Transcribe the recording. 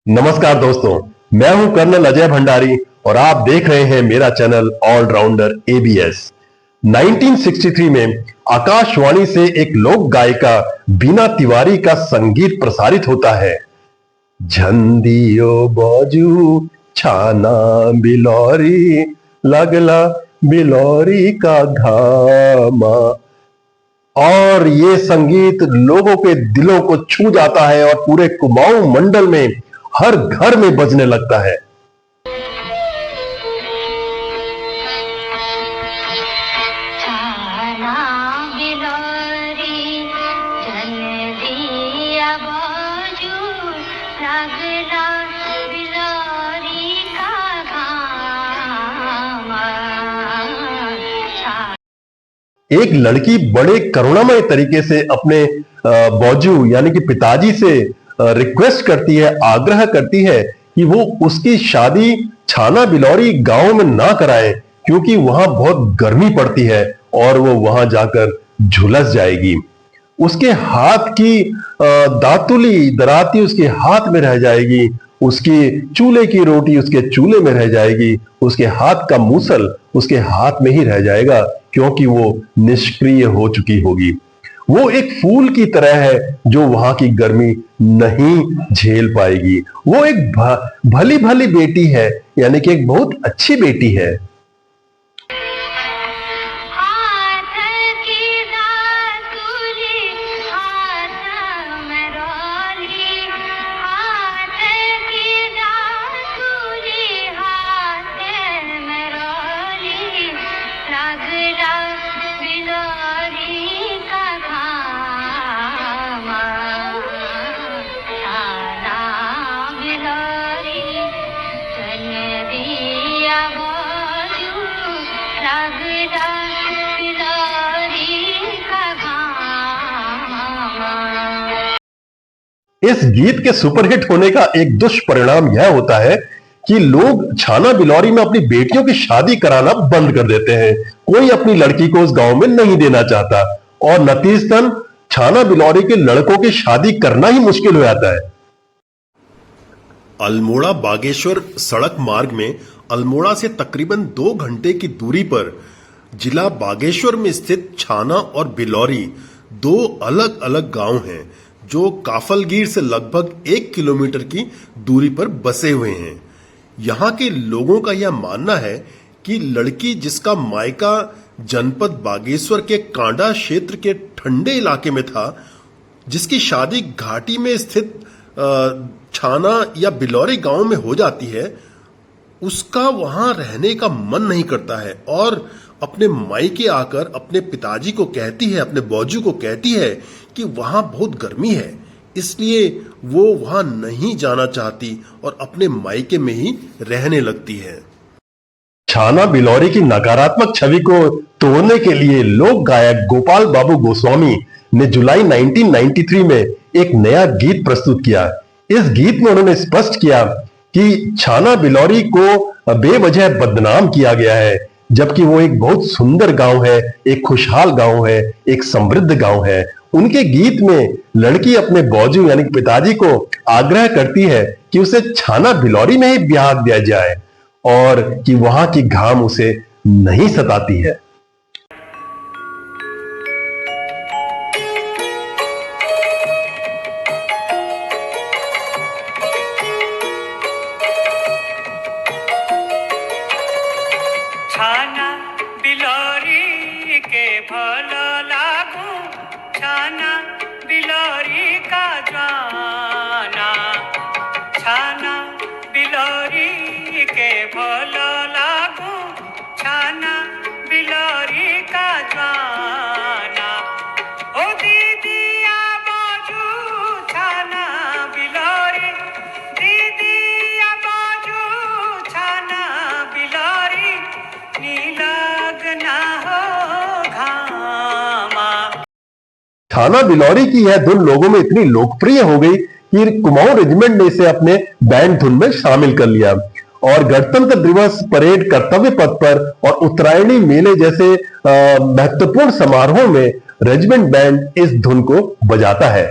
नमस्कार दोस्तों, मैं हूं कर्नल अजय भंडारी और आप देख रहे हैं मेरा चैनल ऑलराउंडर एबीएस। 1963 में आकाशवाणी से एक लोक गायिका बीना तिवारी का संगीत प्रसारित होता है। झंडियो बाजू छाना बिलोरी लगला बिलोरी का घामा। और ये संगीत लोगों के दिलों को छू जाता है और पूरे कुमाऊं मंडल में हर घर में बजने लगता है। एक लड़की बड़े करुणामय तरीके से अपने बौजू यानी कि पिताजी से रिक्वेस्ट करती है, आग्रह करती है कि वो उसकी शादी छाना बिलौरी गांव में ना कराए, क्योंकि वहां बहुत गर्मी पड़ती है और वो वहां जाकर झुलस जाएगी। उसके हाथ की दातुली दराती उसके हाथ में रह जाएगी, उसकी चूल्हे की रोटी उसके चूल्हे में रह जाएगी, उसके हाथ का मूसल उसके हाथ में ही रह जाएगा, क्योंकि वो निष्क्रिय हो चुकी होगी। वो एक फूल की तरह है जो वहां की गर्मी नहीं झेल पाएगी। वो एक भली भली बेटी है, यानी कि एक बहुत अच्छी बेटी है। इस गीत के सुपरहिट होने का एक दुष्परिणाम यह होता है कि लोग छाना बिलौरी में अपनी बेटियों की शादी कराना बंद कर देते हैं। कोई अपनी लड़की को उस गांव में नहीं देना चाहता और नतीजतन छाना बिलौरी के लड़कों की शादी करना ही मुश्किल हो जाता है। अल्मोड़ा बागेश्वर सड़क मार्ग में अल्मोड़ा से तकरीबन 2 घंटे की दूरी पर जिला बागेश्वर में स्थित छाना और बिलौरी 2 अलग अलग गांव हैं जो काफलगीर से लगभग 1 किलोमीटर की दूरी पर बसे हुए हैं। यहाँ के लोगों का यह मानना है कि लड़की जिसका मायका जनपद बागेश्वर के कांडा क्षेत्र के ठंडे इलाके में था, जिसकी शादी घाटी में स्थित छाना या बिलौरी गांव में हो जाती है, उसका वहां रहने का मन नहीं करता है और अपने मायके आकर अपने पिताजी को कहती है, अपने बौजू को कहती है कि वहां बहुत गर्मी है, इसलिए वो वहां नहीं जाना चाहती और अपने मायके में ही रहने लगती है। छाना बिलौरी की नकारात्मक छवि को तोड़ने के लिए लोक गायक गोपाल बाबू गोस्वामी ने जुलाई 1993 में एक नया गीत प्रस्तुत किया। इस गीत में उन्होंने स्पष्ट किया कि छाना बिलौरी को बेवजह बदनाम किया गया है, जबकि वो एक बहुत सुंदर गांव है, एक खुशहाल गांव है, एक समृद्ध गांव है। उनके गीत में लड़की अपने बौजू यानी पिताजी को आग्रह करती है कि उसे छाना बिलौरी में ही ब्याह दिया जाए और कि वहां की घाम उसे नहीं सताती है। छाना बिलौरी के भलो लागू, छाना बिलौरी का जाना, छाना बिलौरी के भलो लागू, छाना बिलौरी का जाना। ओ दीदिया बाजू छाना बिलौरी, दीदिया बाजू छाना बिलौरी, नीलगना हो घामा। छाना बिलौरी की यह धुन लोगों में इतनी लोकप्रिय हो गई कि कुमाऊं रेजिमेंट ने इसे अपने बैंड धुन में शामिल कर लिया और गणतंत्र दिवस परेड, कर्तव्य पथ पर और उत्तरायणी मेले जैसे महत्वपूर्ण समारोहों में रेजिमेंट बैंड इस धुन को बजाता है।